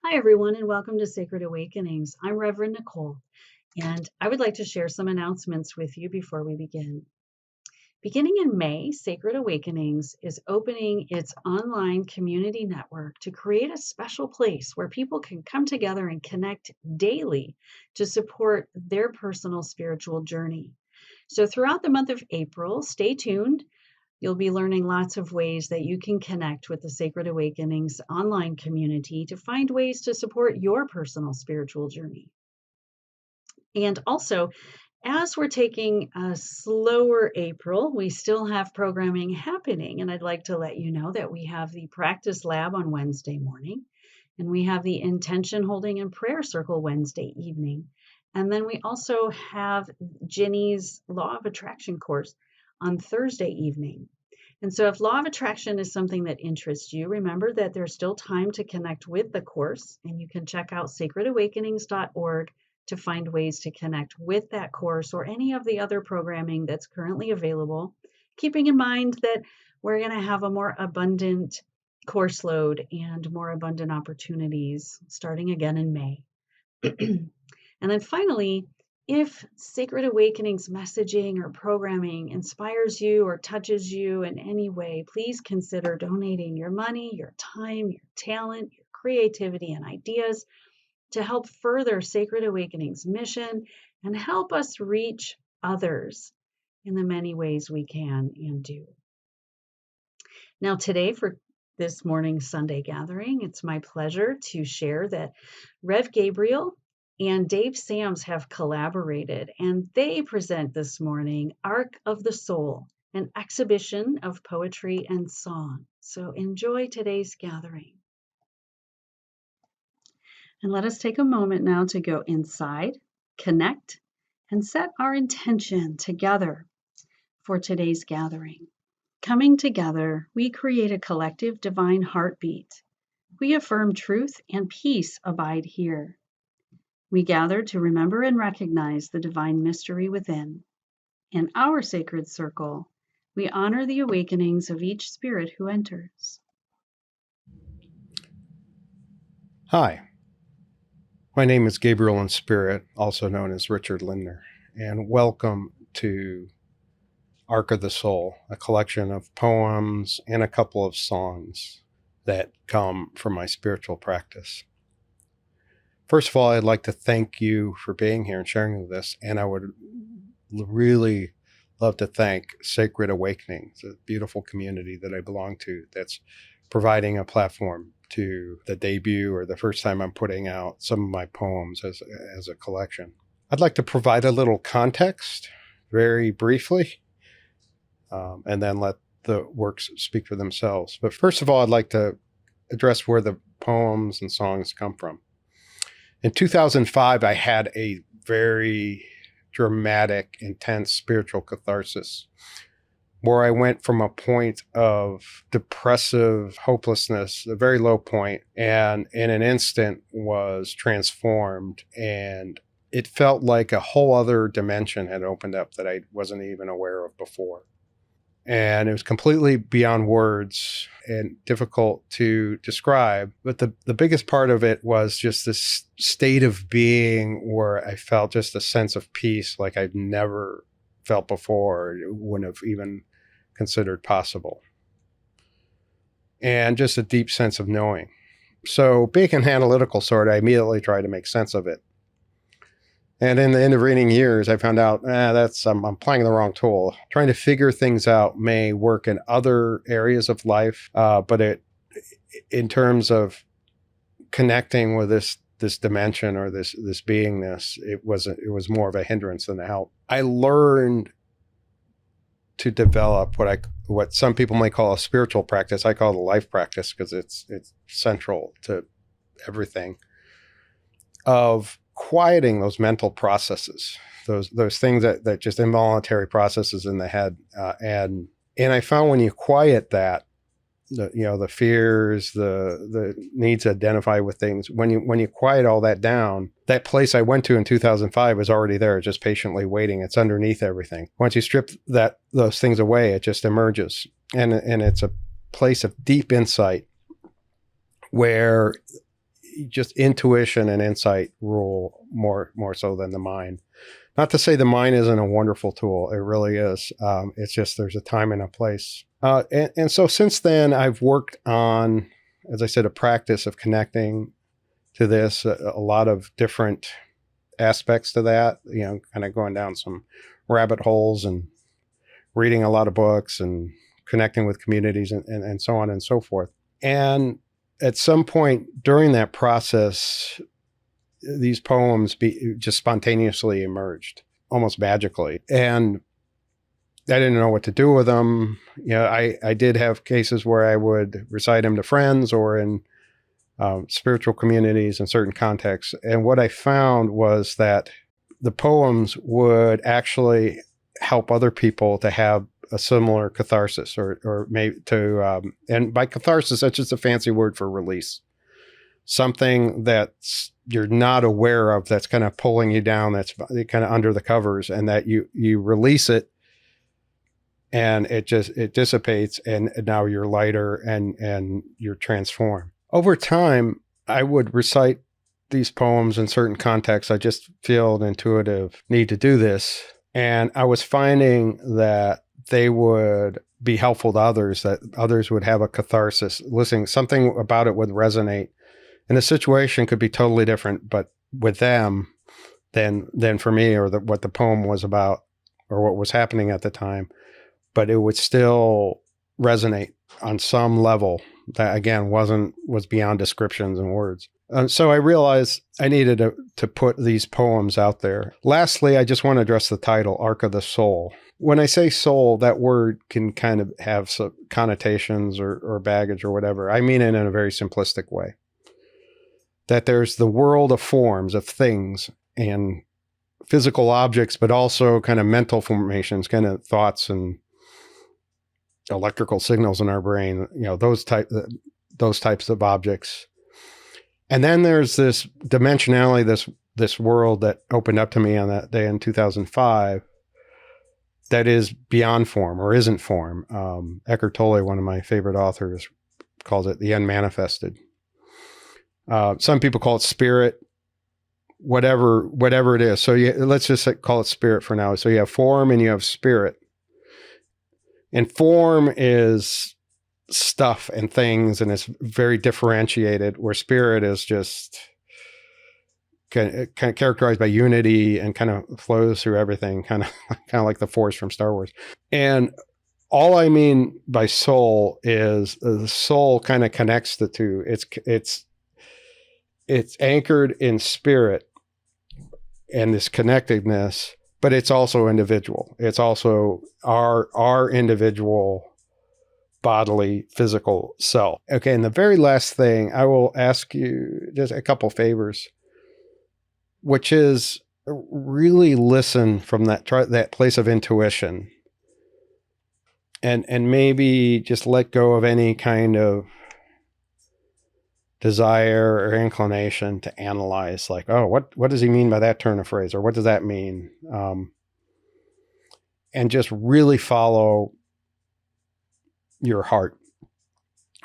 Hi, everyone, and welcome to Sacred Awakenings. I'm Reverend Nicole, and I would like to share some announcements with you before we begin. Beginning in May, Sacred Awakenings is opening its online community network to create a special place where people can come together and connect daily to support their personal spiritual journey. So, throughout the month of April, stay tuned. You'll be learning lots of ways that you can connect with the Sacred Awakenings online community to find ways to support your personal spiritual journey. And also, as we're taking a slower April, we still have programming happening. And I'd like to let you know that we have the practice lab on Wednesday morning, and we have the intention holding and prayer circle Wednesday evening. And then we also have Ginny's Law of Attraction course on Thursday evening. And so if Law of Attraction is something that interests you, remember that there's still time to connect with the course, and you can check out sacredawakenings.org to find ways to connect with that course or any of the other programming that's currently available, keeping in mind that we're going to have a more abundant course load and more abundant opportunities starting again in May. And then finally, if Sacred Awakenings messaging or programming inspires you or touches you in any way, please consider donating your money, your time, your talent, your creativity, and ideas to help further Sacred Awakenings' mission and help us reach others in the many ways we can and do. Now, today, for this morning's Sunday gathering, it's my pleasure to share that Rev Gabriel and Dave Sams have collaborated, and they present this morning Arc of the Soul, an exhibition of poetry and song. So enjoy today's gathering. And let us take a moment now to go inside, connect, and set our intention together for today's gathering. Coming together, we create a collective divine heartbeat. We affirm truth and peace abide here. We gather to remember and recognize the divine mystery within. In our sacred circle, we honor the awakenings of each spirit who enters. Hi, my name is Gabriel InSpirit, also known as Richard Lindner, and welcome to Arc of the Soul, a collection of poems and a couple of songs that come from my spiritual practice. First of all, I'd like to thank you for being here and sharing this, and I would really love to thank Sacred Awakenings, a beautiful community that I belong to that's providing a platform to the debut or the first time I'm putting out some of my poems as a collection. I'd like to provide a little context very briefly, and then let the works speak for themselves. But first of all, I'd like to address where the poems and songs come from. In 2005, I had a very dramatic, intense spiritual catharsis where I went from a point of depressive hopelessness, a very low point, and in an instant was transformed. And it felt like a whole other dimension had opened up that I wasn't even aware of before. And it was completely beyond words and difficult to describe. But the biggest part of it was just this state of being where I felt just a sense of peace like I'd never felt before, wouldn't have even considered possible. And just a deep sense of knowing. So being an analytical sort, I immediately tried to make sense of it. And in the intervening years, I found out I'm playing the wrong tool. Trying to figure things out may work in other areas of life, but in terms of connecting with this dimension or this beingness, it was more of a hindrance than a help. I learned to develop what some people might call a spiritual practice. I call it a life practice because it's central to everything, of quieting those mental processes, those things that just involuntary processes in the head. And I found when you quiet that, the fears, the needs to identify with things, when you quiet all that down, that place I went to in 2005 was already there, just patiently waiting. It's underneath everything. Once you strip those things away, it just emerges. And it's a place of deep insight where just intuition and insight rule more so than the mind. Not to say the mind isn't a wonderful tool. It really is. It's just there's a time and a place. And so since then, I've worked on, as I said, a practice of connecting to this, a lot of different aspects to that, kind of going down some rabbit holes and reading a lot of books and connecting with communities and so on and so forth. And at some point during that process, these poems just spontaneously emerged, almost magically. And I didn't know what to do with them. I did have cases where I would recite them to friends or in spiritual communities in certain contexts. And what I found was that the poems would actually help other people to have a similar catharsis or maybe to, and by catharsis, that's just a fancy word for release. Something that's you're not aware of that's kind of pulling you down, that's kind of under the covers, and that you release it and it dissipates, and now you're lighter and you're transformed. Over time, I would recite these poems in certain contexts. I just feel an intuitive need to do this. And I was finding that they would be helpful to others, that others would have a catharsis. Listening, something about it would resonate. And the situation could be totally different, but with them than for me, or what the poem was about or what was happening at the time. But it would still resonate on some level that, again, was beyond descriptions and words. So I realized I needed to put these poems out there. Lastly, I just want to address the title, Arc of the Soul. When I say soul, that word can kind of have some connotations or baggage or whatever. I mean it in a very simplistic way. That there's the world of forms, of things and physical objects, but also kind of mental formations, kind of thoughts and electrical signals in our brain, those types of objects. And then there's this dimensionality, this world that opened up to me on that day in 2005 that is beyond form or isn't form. Eckhart Tolle, one of my favorite authors, calls it the unmanifested. Some people call it spirit, whatever it is. So let's just call it spirit for now. So you have form and you have spirit. And form is stuff and things, and it's very differentiated, where spirit is just kind of characterized by unity and kind of flows through everything, kind of like the Force from Star Wars. And all I mean by soul is the soul kind of connects the two. It's anchored in spirit and this connectedness, but it's also individual. It's also our individual bodily, physical self. Okay, and the very last thing, I will ask you just a couple favors, which is really listen from that place of intuition, and maybe just let go of any kind of desire or inclination to analyze, like, oh, what does he mean by that turn of phrase, or what does that mean? And just really follow your heart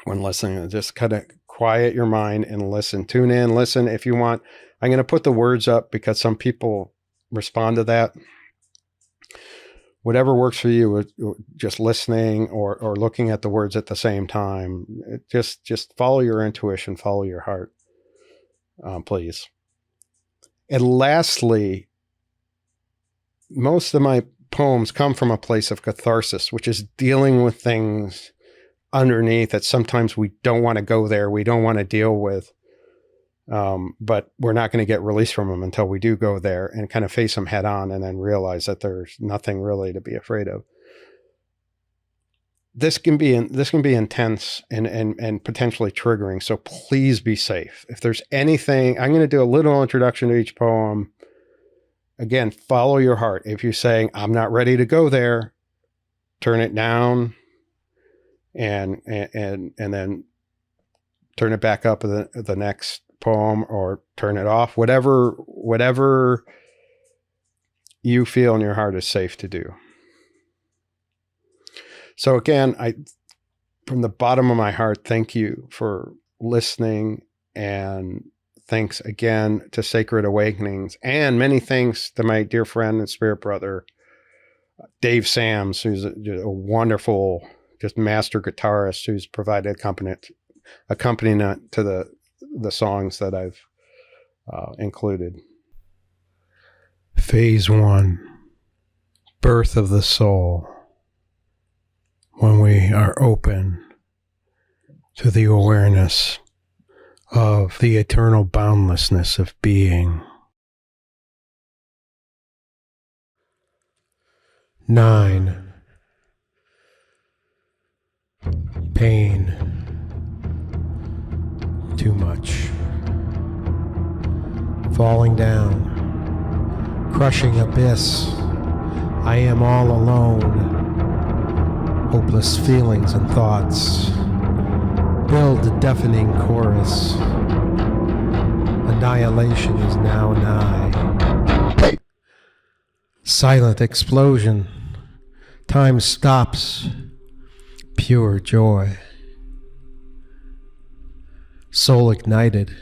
when listening. Just kind of quiet your mind and listen. Tune in, listen if you want. I'm going to put the words up because some people respond to that. Whatever works for you, just listening or looking at the words at the same time. Just follow your intuition, follow your heart, please. And lastly, most of my poems come from a place of catharsis, which is dealing with things underneath that sometimes we don't want to go there, we don't want to deal with, but we're not going to get released from them until we do go there and kind of face them head on, and then realize that there's nothing really to be afraid of. This can be intense and potentially triggering, so please be safe. If there's anything, I'm going to do a little introduction to each poem. Again, follow your heart. If you're saying, I'm not ready to go there, turn it down and then turn it back up at the next poem, or turn it off, whatever you feel in your heart is safe to do. So again, from the bottom of my heart, thank you for listening and thanks again to Sacred Awakenings, and many thanks to my dear friend and spirit brother, Dave Sams, who's a wonderful, just master guitarist who's provided accompaniment to the songs that I've included. Phase 1, birth of the soul. When we are open to the awareness of the eternal boundlessness of being. 9, pain, too much, falling down, crushing abyss, I am all alone, hopeless feelings and thoughts, build a deafening chorus, annihilation is now nigh, silent explosion, time stops, pure joy, soul ignited,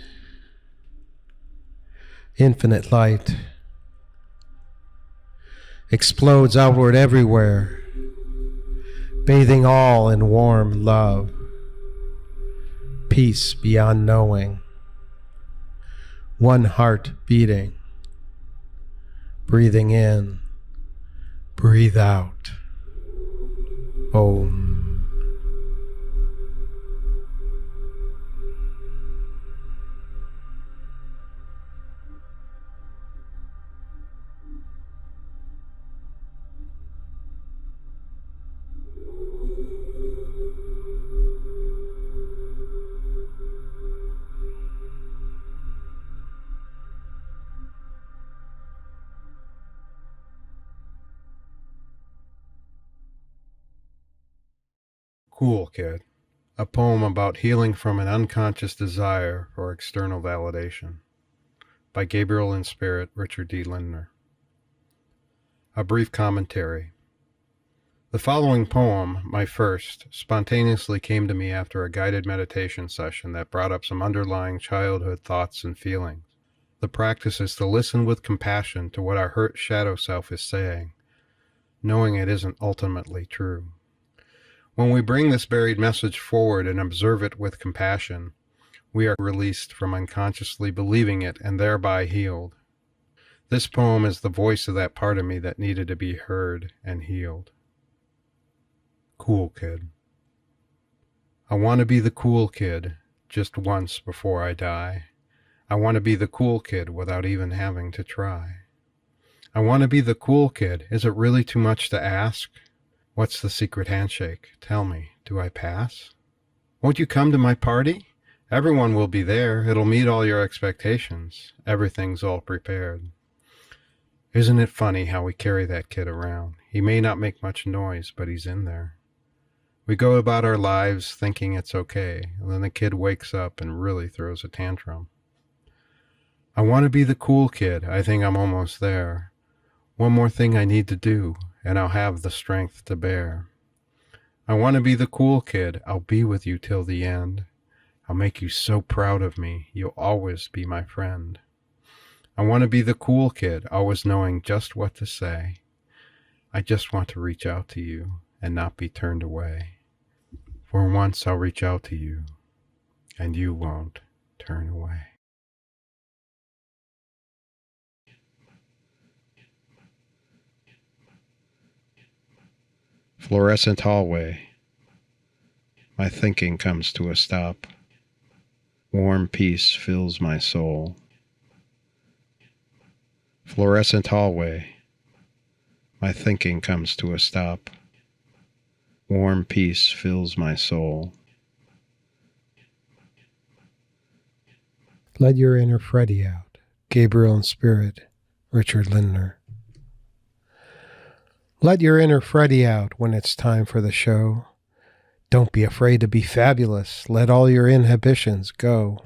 infinite light, explodes outward everywhere, bathing all in warm love, peace beyond knowing, one heart beating, breathing in, breathe out, Om. Cool Kid, a poem about healing from an unconscious desire for external validation, by Gabriel InSpirit, Richard D. Lindner. A brief commentary. The following poem, my first, spontaneously came to me after a guided meditation session that brought up some underlying childhood thoughts and feelings. The practice is to listen with compassion to what our hurt shadow self is saying, knowing it isn't ultimately true. When we bring this buried message forward and observe it with compassion, we are released from unconsciously believing it and thereby healed. This poem is the voice of that part of me that needed to be heard and healed. Cool Kid. I want to be the cool kid just once before I die. I want to be the cool kid without even having to try. I want to be the cool kid. Is it really too much to ask? What's the secret handshake? Tell me, do I pass? Won't you come to my party? Everyone will be there. It'll meet all your expectations. Everything's all prepared. Isn't it funny how we carry that kid around? He may not make much noise, but he's in there. We go about our lives thinking it's okay, and then the kid wakes up and really throws a tantrum. I want to be the cool kid. I think I'm almost there. One more thing I need to do, and I'll have the strength to bear. I want to be the cool kid. I'll be with you till the end. I'll make you so proud of me. You'll always be my friend. I want to be the cool kid, always knowing just what to say. I just want to reach out to you and not be turned away. For once I'll reach out to you, and you won't turn away. Fluorescent Hallway. My thinking comes to a stop. Warm peace fills my soul. Fluorescent hallway. My thinking comes to a stop. Warm peace fills my soul. Let your inner Freddy out. Gabriel InSpirit, Richard Lindner. Let your inner Freddy out when it's time for the show. Don't be afraid to be fabulous. Let all your inhibitions go.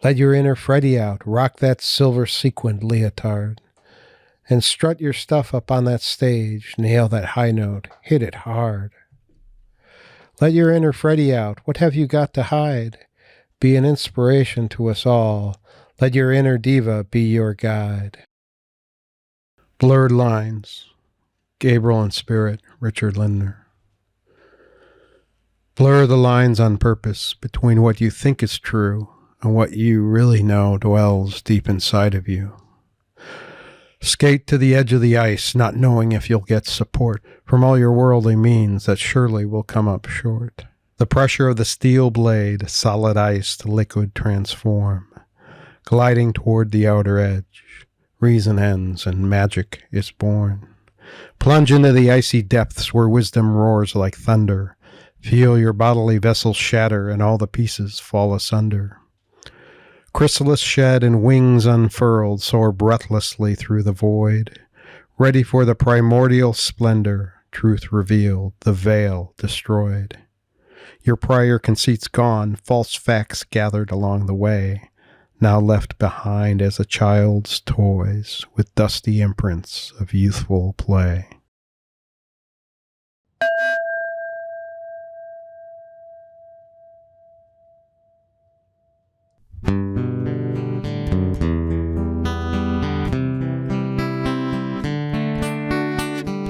Let your inner Freddy out. Rock that silver sequined leotard. And strut your stuff up on that stage. Nail that high note. Hit it hard. Let your inner Freddy out. What have you got to hide? Be an inspiration to us all. Let your inner diva be your guide. Blurred lines. Gabriel InSpirit, Richard Lindner. Blur the lines on purpose between what you think is true and what you really know dwells deep inside of you. Skate to the edge of the ice, not knowing if you'll get support from all your worldly means that surely will come up short. The pressure of the steel blade, solid ice to liquid transform. Gliding toward the outer edge, reason ends and magic is born. Plunge into the icy depths where wisdom roars like thunder. Feel your bodily vessel shatter and all the pieces fall asunder. Chrysalis shed and wings unfurled soar breathlessly through the void, ready for the primordial splendor, truth revealed, the veil destroyed. Your prior conceits gone, false facts gathered along the way, now left behind as a child's toys with dusty imprints of youthful play.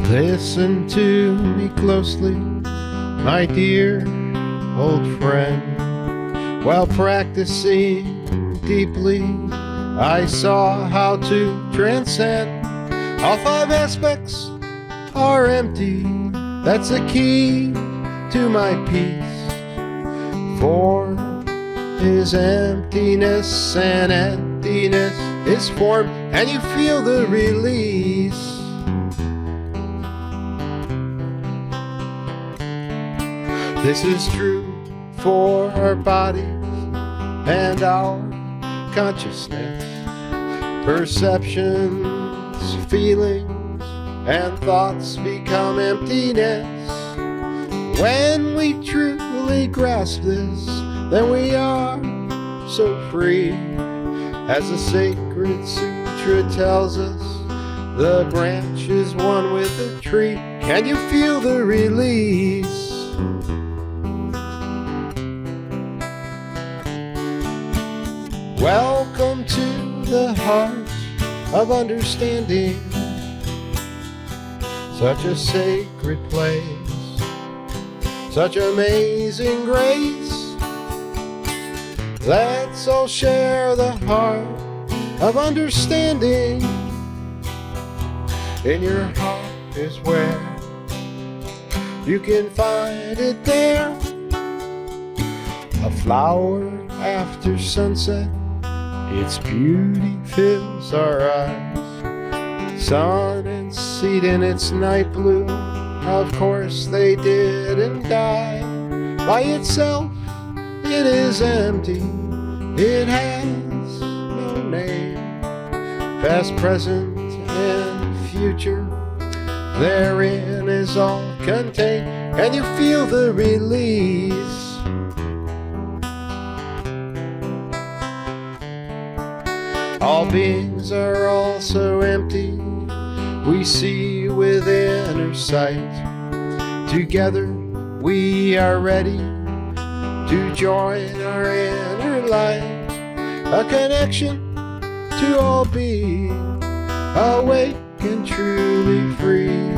Listen to me closely, my dear old friend. While practicing deeply, I saw how to transcend. All five aspects are empty. That's the key to my peace. For is emptiness, and emptiness is form, and you feel the release. This is true for our bodies and our consciousness, perceptions, feelings, and thoughts become emptiness. When we truly grasp this, then we are so free. As the sacred sutra tells us, the branch is one with the tree. Can you feel the release? Welcome to the heart of understanding, such a sacred place, such amazing grace. Let's all share the heart of understanding. In your heart is where you can find it there. A flower after sunset, its beauty fills our eyes. Sun and seed in its night blue, of course they didn't die. By itself it is empty, it has no name. Past, present, and future, therein is all contained. And you feel the release. All beings are also empty, we see within our sight. Together we are ready to join our inner light. A connection to all being, awake and truly free.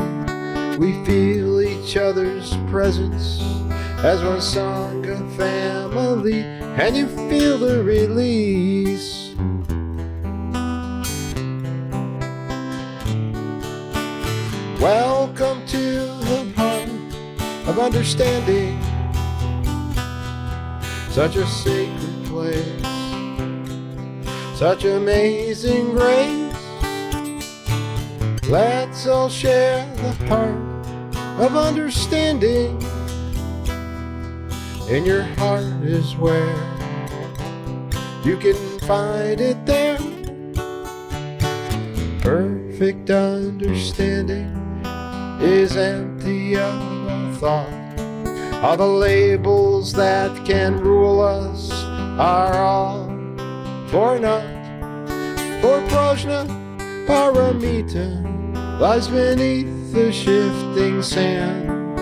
We feel each other's presence as one Sangha family. And you feel the release. Welcome to the heart of understanding, such a sacred place, such amazing grace. Let's all share the heart of understanding. In your heart is where you can find it there. Perfect understanding is empty of all thought. All the labels that can rule us are all for naught. For prajna paramita lies beneath the shifting sand,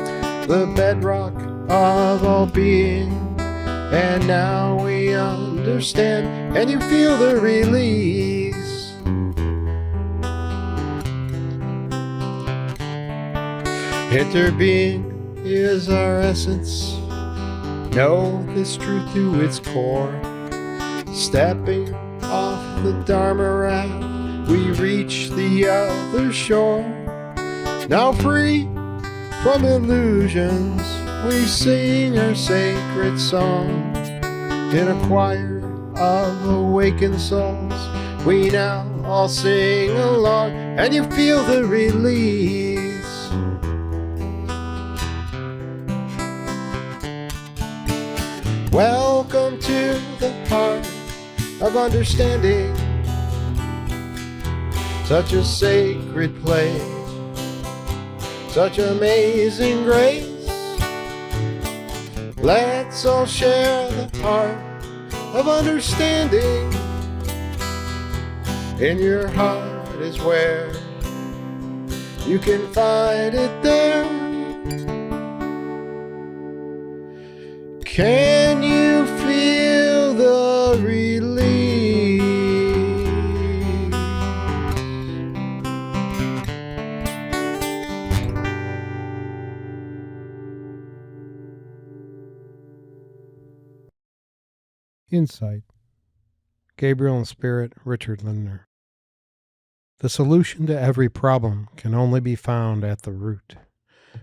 the bedrock of all being, And now we understand, and you feel the release. Interbeing is our essence. Know this truth to its core. Stepping off the Dharma raft, we reach the other shore. Now free from illusions, we sing our sacred song. In a choir of awakened souls, we now all sing along, and you feel the release. Welcome to the part of understanding, such a sacred place, such amazing grace. Let's all share the part of understanding. In your heart is where you can find it there. Can you feel the release? Insight. Gabriel InSpirit, Richard Lindner. The solution to every problem can only be found at the root,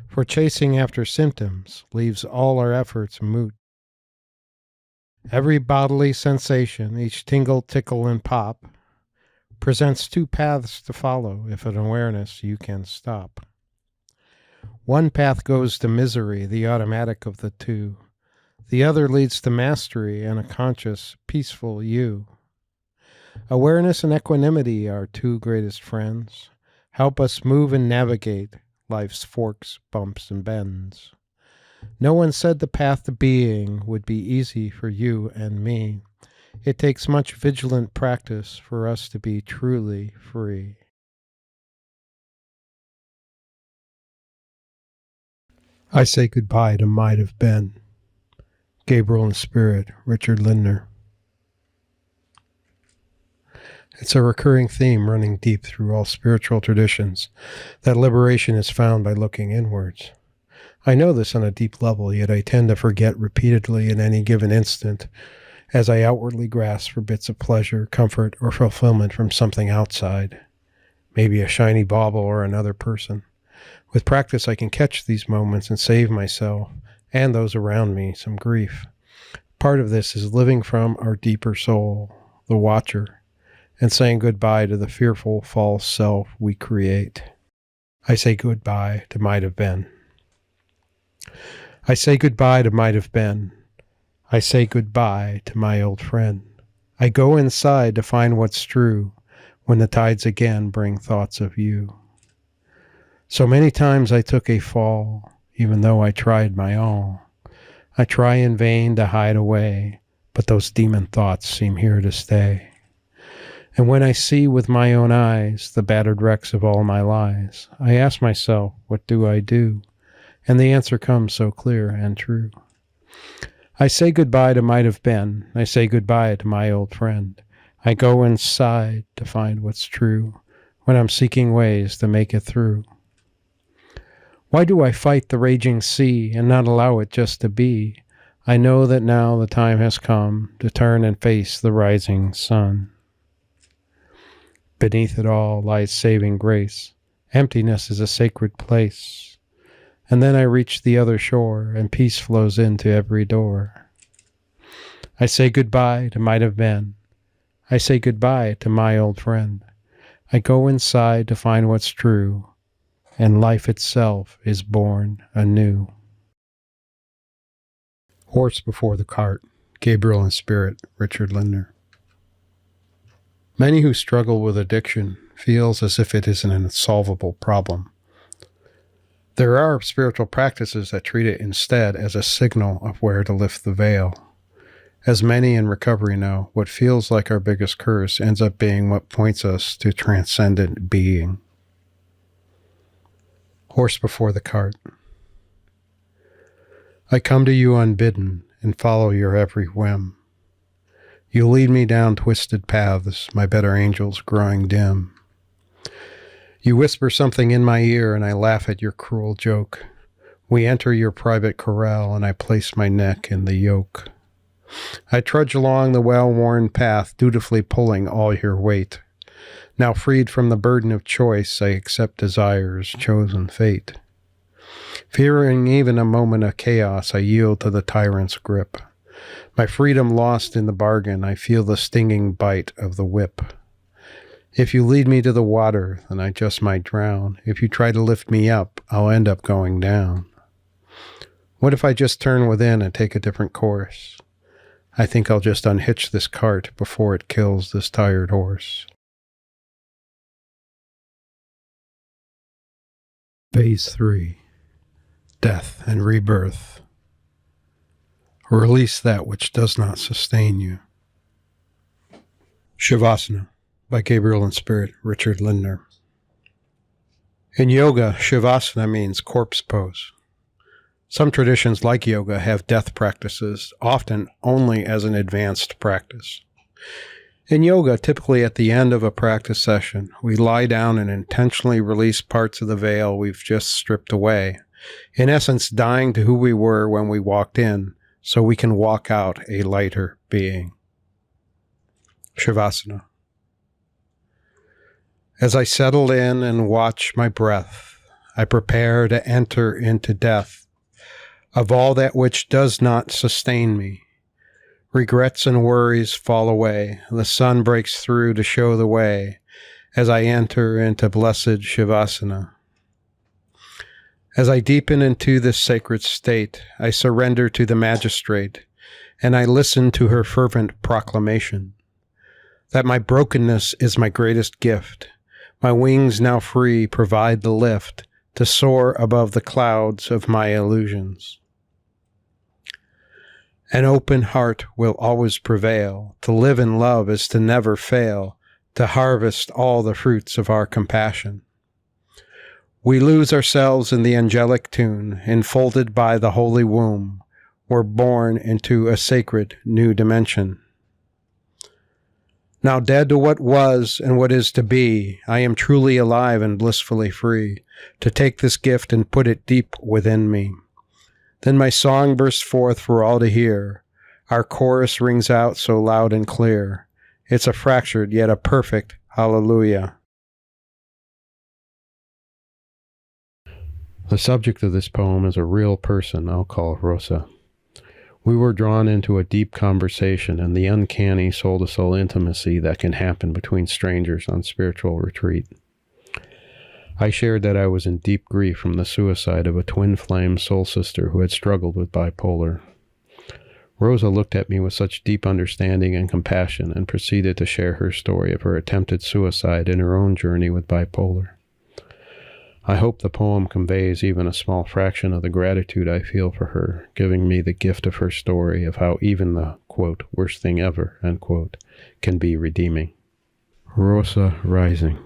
for chasing after symptoms leaves all our efforts moot. Every bodily sensation, each tingle, tickle, and pop, presents two paths to follow if an awareness you can stop. One path goes to misery, the automatic of the two. The other leads to mastery and a conscious, peaceful you. Awareness and equanimity, our two greatest friends, help us move and navigate life's forks, bumps, and bends. No one said the path to being would be easy for you and me. It takes much vigilant practice for us to be truly free. I say goodbye to might have been. Gabriel InSpirit, Richard Lindner. It's a recurring theme running deep through all spiritual traditions, that liberation is found by looking inwards. I know this on a deep level, yet I tend to forget repeatedly in any given instant, as I outwardly grasp for bits of pleasure, comfort, or fulfillment from something outside, maybe a shiny bauble or another person. With practice, I can catch these moments and save myself and those around me some grief. Part of this is living from our deeper soul, the watcher, and saying goodbye to the fearful false self we create. I say goodbye to might have been. I say goodbye to might have been. I say goodbye to my old friend. I go inside to find what's true when the tides again bring thoughts of you. So many times I took a fall, even though I tried my all. I try in vain to hide away, but those demon thoughts seem here to stay. And when I see with my own eyes the battered wrecks of all my lies, I ask myself, what do I do? And the answer comes so clear and true. I say goodbye to might have been. I say goodbye to my old friend. I go inside to find what's true when I'm seeking ways to make it through. Why do I fight the raging sea and not allow it just to be? I know that now the time has come to turn and face the rising sun. Beneath it all lies saving grace. Emptiness is a sacred place. And then I reach the other shore, and peace flows into every door. I say goodbye to might have been. I say goodbye to my old friend. I go inside to find what's true, and life itself is born anew. Horse Before the Cart, Gabriel InSpirit, Richard Lindner. Many who struggle with addiction feels as if it is an insolvable problem. There are spiritual practices that treat it instead as a signal of where to lift the veil. As many in recovery know, what feels like our biggest curse ends up being what points us to transcendent being. Horse Before the Cart. I come to you unbidden and follow your every whim. You lead me down twisted paths, my better angels growing dim. You whisper something in my ear, and I laugh at your cruel joke. We enter your private corral, and I place my neck in the yoke. I trudge along the well-worn path, dutifully pulling all your weight. Now freed from the burden of choice, I accept desire's chosen fate. Fearing even a moment of chaos, I yield to the tyrant's grip. My freedom lost in the bargain, I feel the stinging bite of the whip. If you lead me to the water, then I just might drown. If you try to lift me up, I'll end up going down. What if I just turn within and take a different course? I think I'll just unhitch this cart before it kills this tired horse. Phase 3. Death and Rebirth. Release that which does not sustain you. Shavasana by Gabriel InSpirit, Richard Lindner. In yoga, Shavasana means corpse pose. Some traditions like yoga have death practices, often only as an advanced practice. In yoga, typically at the end of a practice session, we lie down and intentionally release parts of the veil we've just stripped away, in essence dying to who we were when we walked in, so we can walk out a lighter being. Shavasana. As I settle in and watch my breath, I prepare to enter into death of all that which does not sustain me. Regrets and worries fall away. The sun breaks through to show the way as I enter into blessed Shavasana. As I deepen into this sacred state, I surrender to the magistrate, and I listen to her fervent proclamation that my brokenness is my greatest gift. My wings now free provide the lift to soar above the clouds of my illusions. An open heart will always prevail. To live in love is to never fail, to harvest all the fruits of our compassion. We lose ourselves in the angelic tune, enfolded by the holy womb. We're born into a sacred new dimension. Now dead to what was and what is to be, I am truly alive and blissfully free to take this gift and put it deep within me. Then my song bursts forth for all to hear. Our chorus rings out so loud and clear. It's a fractured yet a perfect hallelujah. The subject of this poem is a real person I'll call Rosa. We were drawn into a deep conversation and the uncanny soul-to-soul intimacy that can happen between strangers on spiritual retreat. I shared that I was in deep grief from the suicide of a twin-flame soul sister who had struggled with bipolar. Rosa looked at me with such deep understanding and compassion and proceeded to share her story of her attempted suicide and her own journey with bipolar. I hope the poem conveys even a small fraction of the gratitude I feel for her, giving me the gift of her story of how even the, quote, worst thing ever, unquote, can be redeeming. Rosa Rising.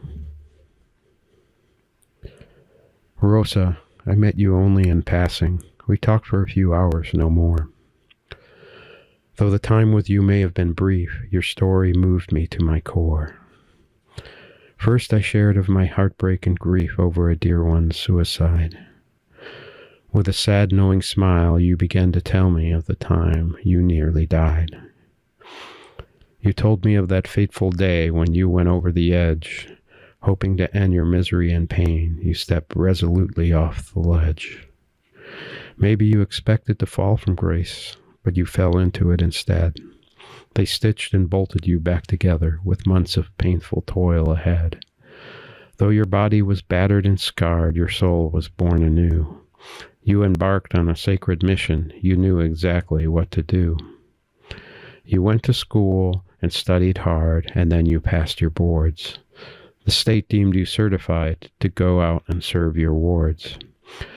Rosa, I met you only in passing. We talked for a few hours, no more. Though the time with you may have been brief, your story moved me to my core. First, I shared of my heartbreak and grief over a dear one's suicide. With a sad, knowing smile, you began to tell me of the time you nearly died. You told me of that fateful day when you went over the edge. Hoping to end your misery and pain, you stepped resolutely off the ledge. Maybe you expected to fall from grace, but you fell into it instead. They stitched and bolted you back together with months of painful toil ahead. Though your body was battered and scarred, your soul was born anew. You embarked on a sacred mission. You knew exactly what to do. You went to school and studied hard, and then you passed your boards. The state deemed you certified to go out and serve your wards.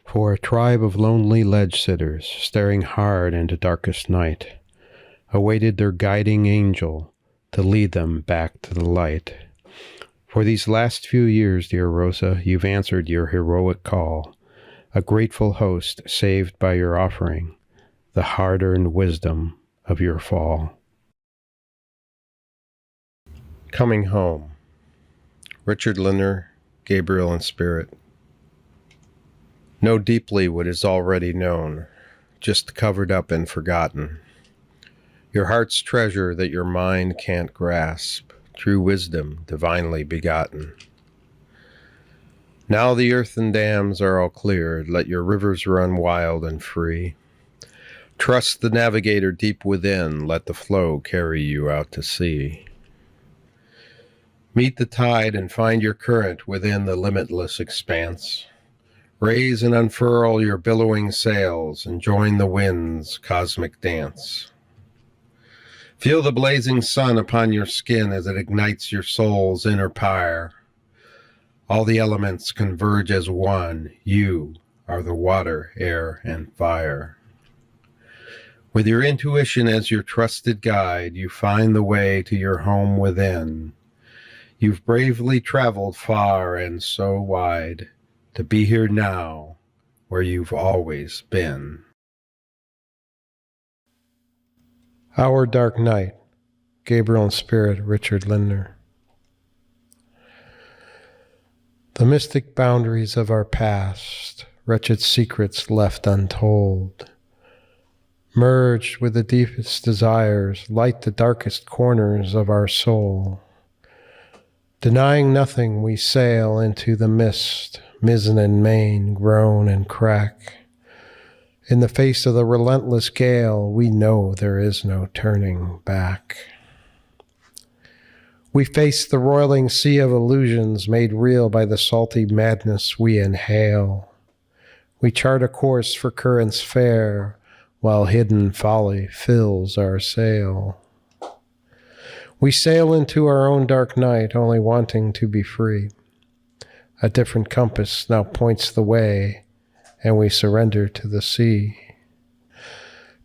For a tribe of lonely ledge-sitters, staring hard into darkest night, awaited their guiding angel to lead them back to the light. For these last few years, dear Rosa, you've answered your heroic call, a grateful host saved by your offering, the hard-earned wisdom of your fall. Coming home. Richard Lindner, Gabriel InSpirit. Know deeply what is already known, just covered up and forgotten. Your heart's treasure that your mind can't grasp, true wisdom divinely begotten. Now the earthen dams are all cleared, let your rivers run wild and free. Trust the navigator deep within, let the flow carry you out to sea. Meet the tide and find your current within the limitless expanse. Raise and unfurl your billowing sails and join the wind's cosmic dance. Feel the blazing sun upon your skin as it ignites your soul's inner pyre. All the elements converge as one. You are the water, air, and fire. With your intuition as your trusted guide, you find the way to your home within. You've bravely traveled far and so wide to be here now where you've always been. Our Dark Night, Gabriel InSpirit, Richard Lindner. The mystic boundaries of our past, wretched secrets left untold, merged with the deepest desires, light the darkest corners of our soul. Denying nothing, we sail into the mist, mizzen and main, groan and crack. In the face of the relentless gale, we know there is no turning back. We face the roiling sea of illusions made real by the salty madness we inhale. We chart a course for currents fair, while hidden folly fills our sail. We sail into our own dark night, only wanting to be free. A different compass now points the way, and we surrender to the sea.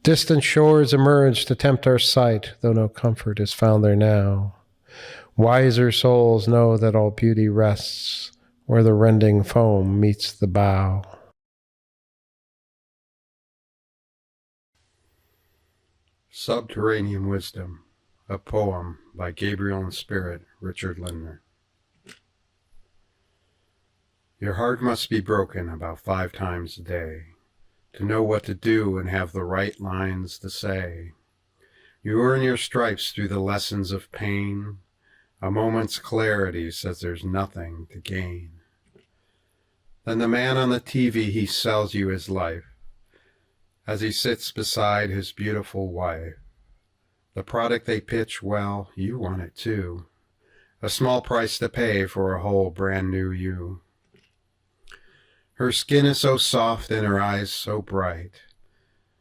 Distant shores emerge to tempt our sight, though no comfort is found there now. Wiser souls know that all beauty rests where the rending foam meets the bow. Subterranean Wisdom, a poem by Gabriel InSpirit, Richard Lindner. Your heart must be broken about 5 times a day to know what to do and have the right lines to say. You earn your stripes through the lessons of pain. A moment's clarity says there's nothing to gain. Then the man on the TV, he sells you his life as he sits beside his beautiful wife. The product they pitch, well, you want it too. A small price to pay for a whole brand new you. Her skin is so soft and her eyes so bright.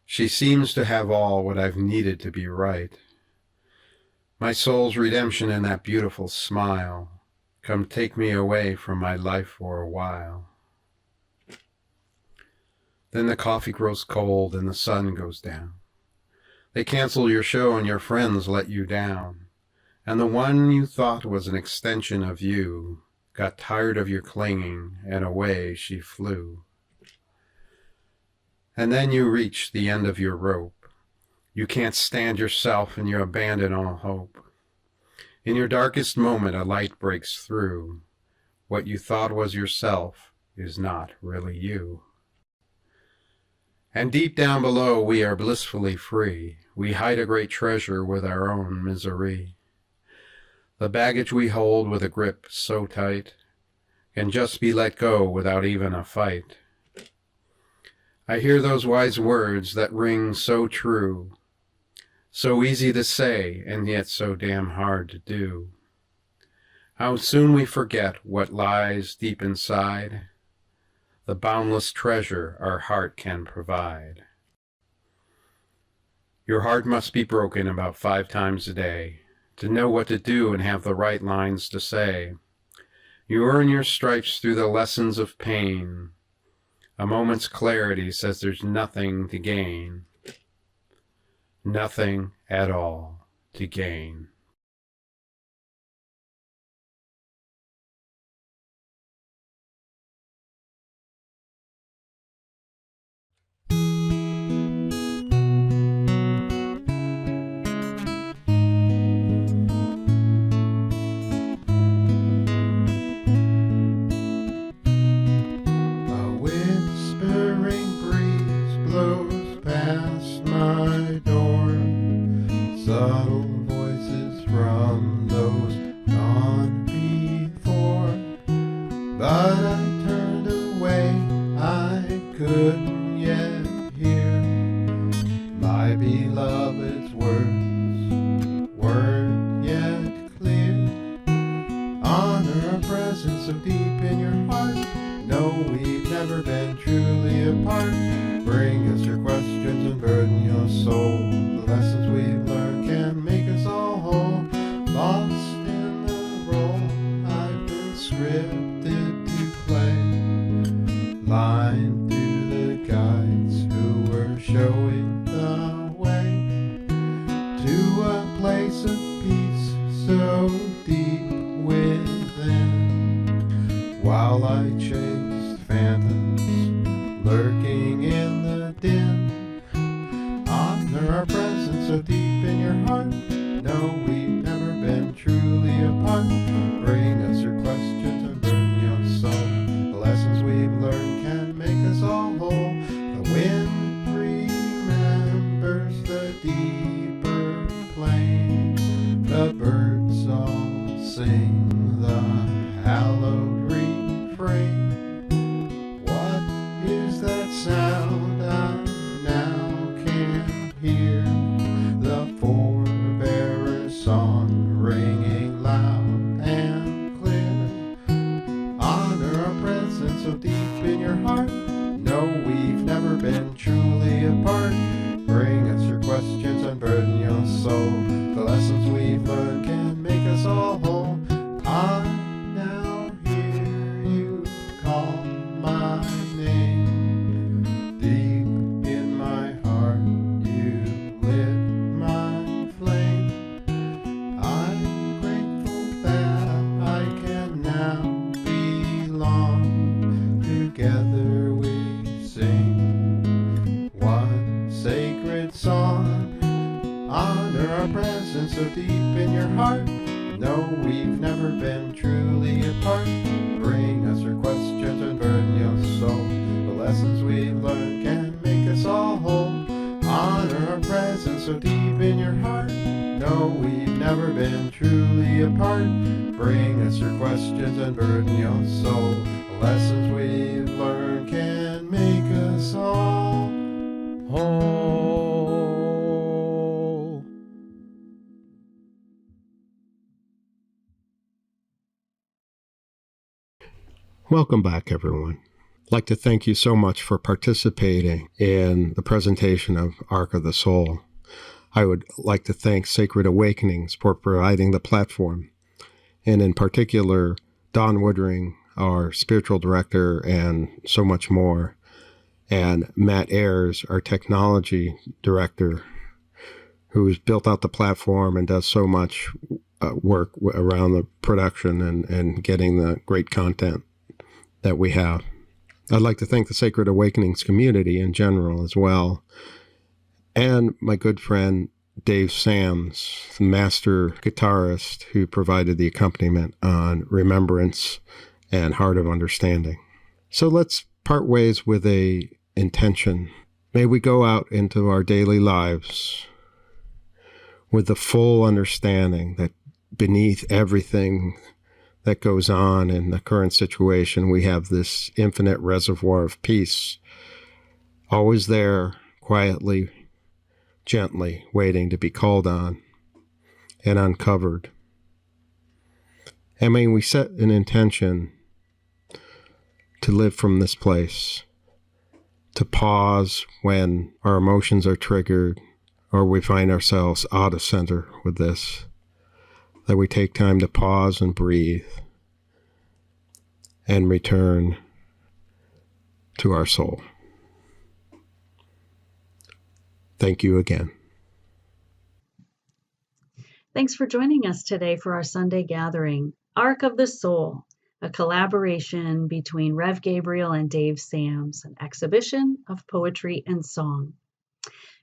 She seems to have all what I've needed to be right. My soul's redemption in that beautiful smile. Come take me away from my life for a while. Then the coffee grows cold and the sun goes down. They cancel your show and your friends let you down. And the one you thought was an extension of you got tired of your clinging and away she flew. And then you reach the end of your rope. You can't stand yourself and you abandon all hope. In your darkest moment a light breaks through. What you thought was yourself is not really you. And deep down below we are blissfully free. We hide a great treasure with our own misery. The baggage we hold with a grip so tight can just be let go without even a fight. I hear those wise words that ring so true, so easy to say and yet so damn hard to do. How soon we forget what lies deep inside, the boundless treasure our heart can provide. Your heart must be broken about 5 times a day to know what to do and have the right lines to say. You earn your stripes through the lessons of pain. A moment's clarity says there's nothing to gain. Nothing at all to gain. couldn't yet hear my beloved's words weren't yet clear. Honor a presence so deep in your heart. No, we've never been truly apart. Bring us your questions and burden your soul. The lessons we've learned can make us all whole. Lost in the role I've been scripted to play. Line through the guides who were showing the way to a place of peace so deep within. While I chased phantoms lurking in the din, honor our presence so deep in your heart. No, we've never been truly apart. Bring us your questions and burn your soul. The lessons we've learned can make us all whole. The wind remembers the deeper plains. The birds all sing the hallowed refrain. What is that sound I now can hear? The forebearers' song ringing loud and clear. Honor our presence so deep in your heart. No, we've never been truly apart. Bring us your questions and burden your soul. The lessons we've learned can make us all whole. I now hear you call my name. Deep in my heart you lit my flame. I'm grateful that I can now belong. Together we sing one sacred song. Honor our presence so deep in your heart. No, we've never been truly apart. Bring us your questions and burden your soul. The lessons we've learned can make us all whole. Honor our presence so deep in your heart. No, we've never been truly apart. Bring us your questions and burden your soul. The lessons we've learned can make us all whole. Welcome back, everyone. I'd like to thank you so much for participating in the presentation of Ark of the Soul. I would like to thank Sacred Awakenings for providing the platform, and in particular, Don Woodring, our spiritual director, and so much more, and Matt Ayers, our technology director, who's built out the platform and does so much work around the production and getting the great content that we have. I'd like to thank the Sacred Awakenings community in general as well, and my good friend Dave Sams, the master guitarist who provided the accompaniment on Remembrance and Heart of Understanding. So let's part ways with a intention. May we go out into our daily lives with the full understanding that beneath everything that goes on in the current situation, we have this infinite reservoir of peace, always there, quietly, gently, waiting to be called on and uncovered. And may we set an intention to live from this place, to pause when our emotions are triggered or we find ourselves out of center with this, that we take time to pause and breathe and return to our soul. Thank you again. Thanks for joining us today for our Sunday gathering, Ark of the Soul, a collaboration between Rev Gabriel and Dave Sams, an exhibition of poetry and song.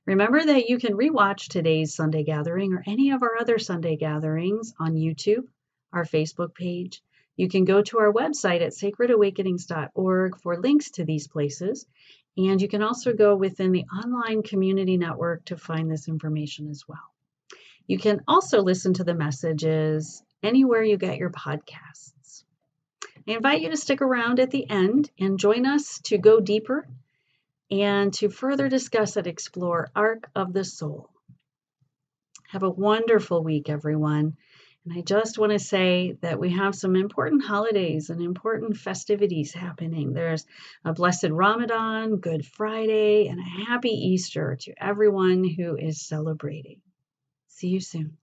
Remember that you can rewatch today's Sunday gathering or any of our other Sunday gatherings on YouTube, our Facebook page. You can go to our website at sacredawakenings.org for links to these places, and you can also go within the online community network to find this information as well. You can also listen to the messages anywhere you get your podcasts. I invite you to stick around at the end and join us to go deeper and to further discuss and explore Arc of the Soul. Have a wonderful week, everyone. And I just want to say that we have some important holidays and important festivities happening. There's a blessed Ramadan, Good Friday, and a happy Easter to everyone who is celebrating. See you soon.